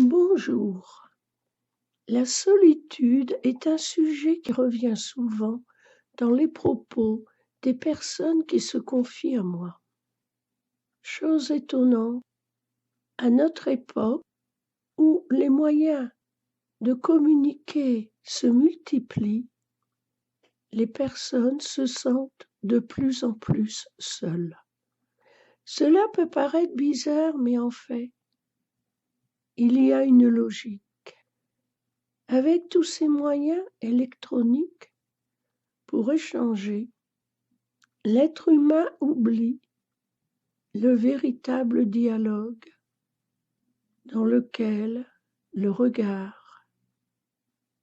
Bonjour. La solitude est un sujet qui revient souvent dans les propos des personnes qui se confient à moi. Chose étonnante, à notre époque où les moyens de communiquer se multiplient, les personnes se sentent de plus en plus seules. Cela peut paraître bizarre, mais en fait, il y a une logique. Avec tous ces moyens électroniques pour échanger, l'être humain oublie le véritable dialogue dans lequel le regard,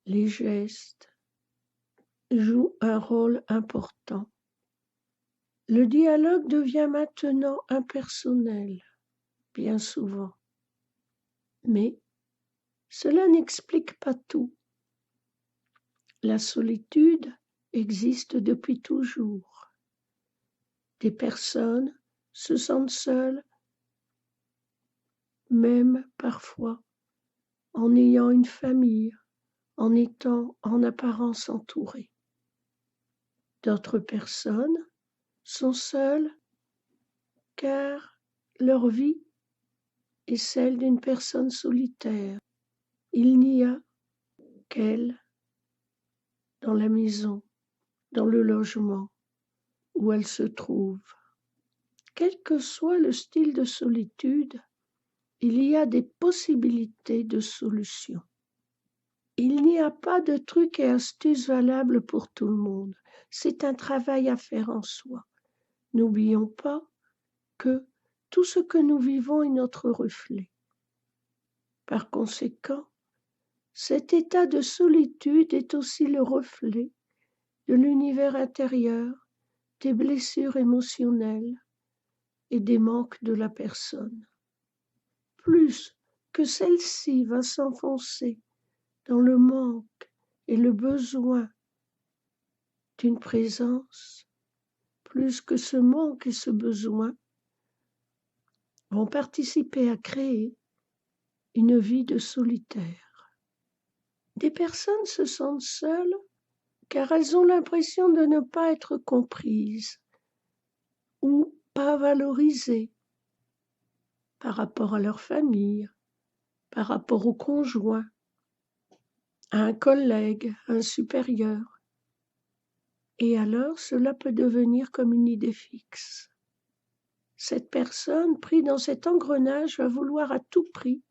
les gestes jouent un rôle important. Le dialogue devient maintenant impersonnel, bien souvent. Mais cela n'explique pas tout. La solitude existe depuis toujours. Des personnes se sentent seules, même parfois en ayant une famille, en étant en apparence entourées. D'autres personnes sont seules car leur vie est celle d'une personne solitaire. Il n'y a qu'elle dans la maison, dans le logement où elle se trouve. Quel que soit le style de solitude, il y a des possibilités de solutions. Il n'y a pas de trucs et astuces valables pour tout le monde. C'est un travail à faire en soi. N'oublions pas que tout ce que nous vivons est notre reflet. Par conséquent, cet état de solitude est aussi le reflet de l'univers intérieur, des blessures émotionnelles et des manques de la personne. Plus que celle-ci va s'enfoncer dans le manque et le besoin d'une présence, plus que ce manque et ce besoin vont participer à créer une vie de solitaire. Des personnes se sentent seules car elles ont l'impression de ne pas être comprises ou pas valorisées par rapport à leur famille, par rapport au conjoint, à un collègue, à un supérieur. Et alors, cela peut devenir comme une idée fixe. Cette personne, prise dans cet engrenage, va vouloir à tout prix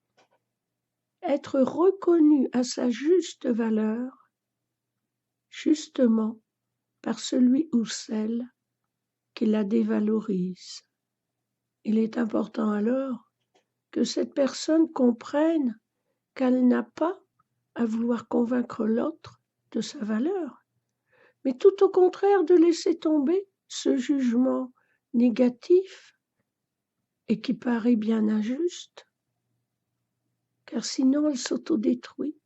être reconnue à sa juste valeur, justement par celui ou celle qui la dévalorise. Il est important alors que cette personne comprenne qu'elle n'a pas à vouloir convaincre l'autre de sa valeur, mais tout au contraire de laisser tomber ce jugement négatif et qui paraît bien injuste, car sinon elle s'autodétruit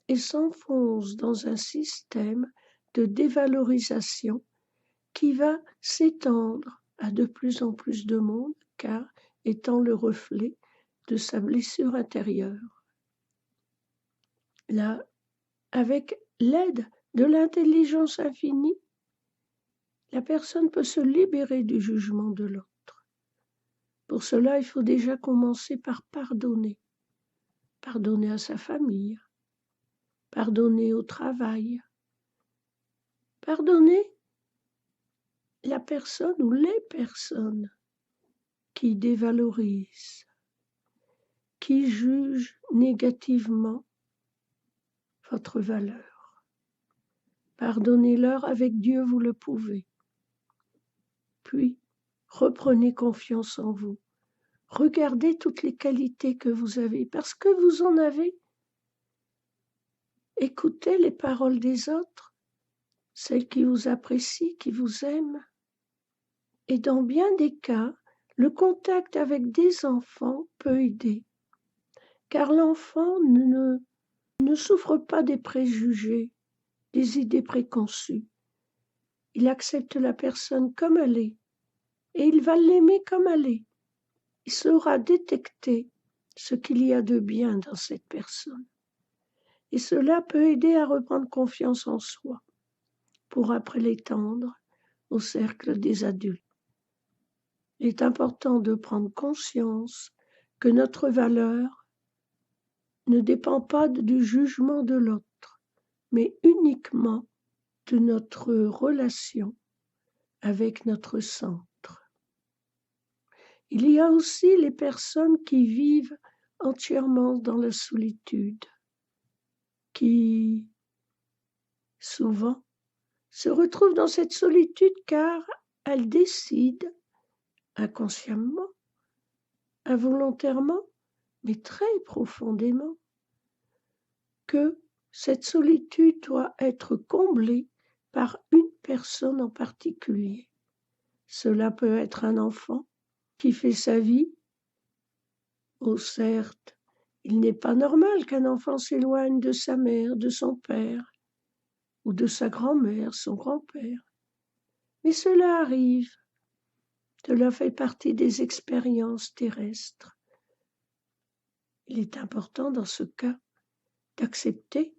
et s'enfonce dans un système de dévalorisation qui va s'étendre à de plus en plus de monde, car étant le reflet de sa blessure intérieure. Là, avec l'aide de l'intelligence infinie, la personne peut se libérer du jugement de l'autre. Pour cela, il faut déjà commencer par pardonner. Pardonner à sa famille, pardonner au travail, pardonner la personne ou les personnes qui dévalorisent, qui jugent négativement votre valeur. Pardonnez-leur avec Dieu, vous le pouvez. Puis, reprenez confiance en vous. Regardez toutes les qualités que vous avez, parce que vous en avez. Écoutez les paroles des autres, celles qui vous apprécient, qui vous aiment. Et dans bien des cas, le contact avec des enfants peut aider, car l'enfant ne souffre pas des préjugés, des idées préconçues. Il accepte la personne comme elle est, et il va l'aimer comme elle est. Il saura détecter ce qu'il y a de bien dans cette personne. Et cela peut aider à reprendre confiance en soi pour après l'étendre au cercle des adultes. Il est important de prendre conscience que notre valeur ne dépend pas du jugement de l'autre, mais uniquement de notre relation avec notre centre. Il y a aussi les personnes qui vivent entièrement dans la solitude, qui souvent se retrouvent dans cette solitude car elles décident inconsciemment, involontairement, mais très profondément, que cette solitude doit être comblée par une personne en particulier. Cela peut être un enfant qui fait sa vie. Oh certes, il n'est pas normal qu'un enfant s'éloigne de sa mère, de son père, ou de sa grand-mère, son grand-père. Mais cela arrive. Cela fait partie des expériences terrestres. Il est important dans ce cas d'accepter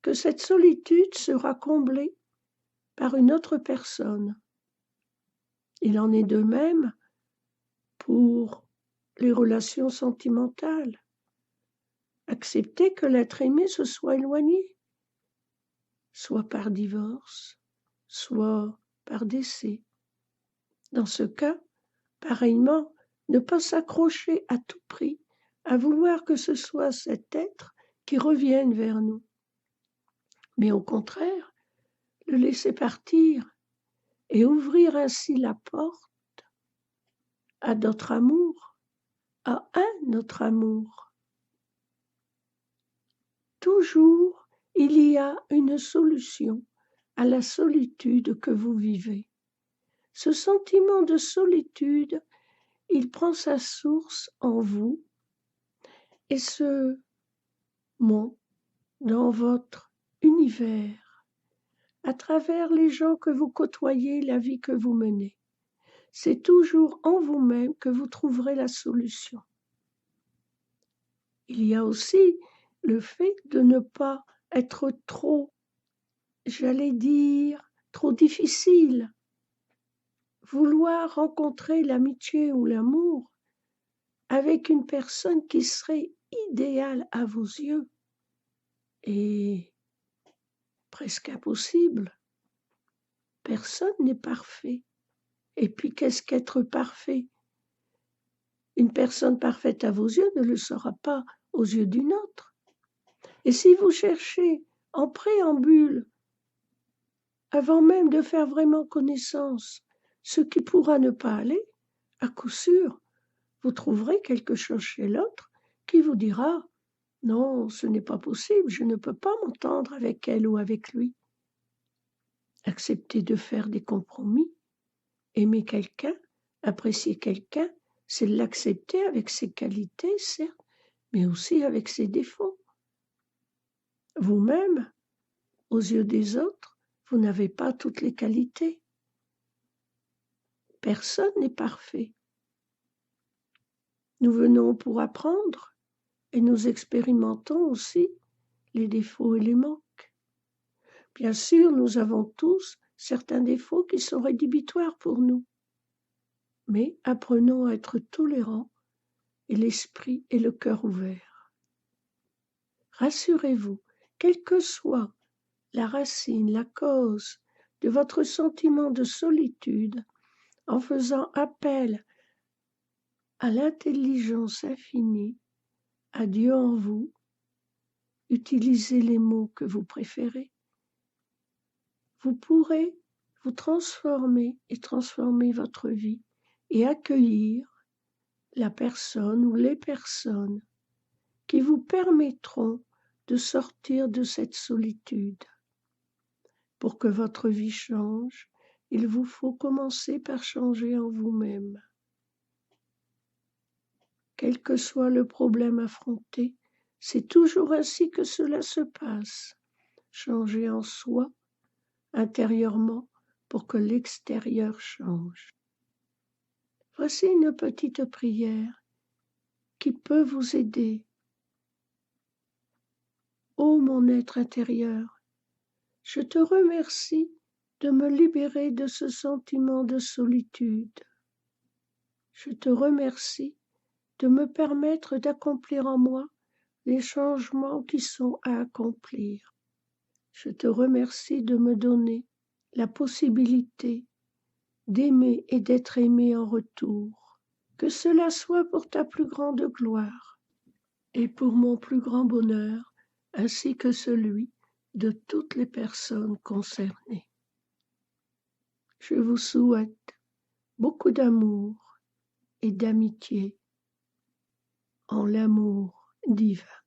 que cette solitude sera comblée par une autre personne. Il en est de même pour les relations sentimentales. Accepter que l'être aimé se soit éloigné, soit par divorce, soit par décès. Dans ce cas, pareillement, ne pas s'accrocher à tout prix à vouloir que ce soit cet être qui revienne vers nous, mais au contraire, le laisser partir et ouvrir ainsi la porte à d'autres amours, à un autre amour. Toujours, il y a une solution à la solitude que vous vivez. Ce sentiment de solitude, il prend sa source en vous et se montre dans votre univers, à travers les gens que vous côtoyez, la vie que vous menez. C'est toujours en vous-même que vous trouverez la solution. Il y a aussi le fait de ne pas être trop, j'allais dire, trop difficile. Vouloir rencontrer l'amitié ou l'amour avec une personne qui serait idéale à vos yeux est presque impossible. Personne n'est parfait. Et puis, qu'est-ce qu'être parfait? Une personne parfaite à vos yeux ne le sera pas aux yeux d'une autre. Et si vous cherchez en préambule, avant même de faire vraiment connaissance, ce qui pourra ne pas aller, à coup sûr, vous trouverez quelque chose chez l'autre qui vous dira « Non, ce n'est pas possible, je ne peux pas m'entendre avec elle ou avec lui. » Accepter de faire des compromis, aimer quelqu'un, apprécier quelqu'un, c'est l'accepter avec ses qualités, certes, mais aussi avec ses défauts. Vous-même, aux yeux des autres, vous n'avez pas toutes les qualités. Personne n'est parfait. Nous venons pour apprendre et nous expérimentons aussi les défauts et les manques. Bien sûr, nous avons tous certains défauts qui sont rédhibitoires pour nous, mais apprenons à être tolérants et l'esprit et le cœur ouverts. Rassurez-vous, quelle que soit la racine, la cause de votre sentiment de solitude, en faisant appel à l'intelligence infinie, à Dieu en vous, utilisez les mots que vous préférez. Vous pourrez vous transformer et transformer votre vie et accueillir la personne ou les personnes qui vous permettront de sortir de cette solitude. Pour que votre vie change, il vous faut commencer par changer en vous-même. Quel que soit le problème affronté, c'est toujours ainsi que cela se passe. Changer en soi, intérieurement, pour que l'extérieur change. Voici une petite prière qui peut vous aider. Ô mon être intérieur, je te remercie de me libérer de ce sentiment de solitude. Je te remercie de me permettre d'accomplir en moi les changements qui sont à accomplir. Je te remercie de me donner la possibilité d'aimer et d'être aimé en retour. Que cela soit pour ta plus grande gloire et pour mon plus grand bonheur, ainsi que celui de toutes les personnes concernées. Je vous souhaite beaucoup d'amour et d'amitié en l'amour divin.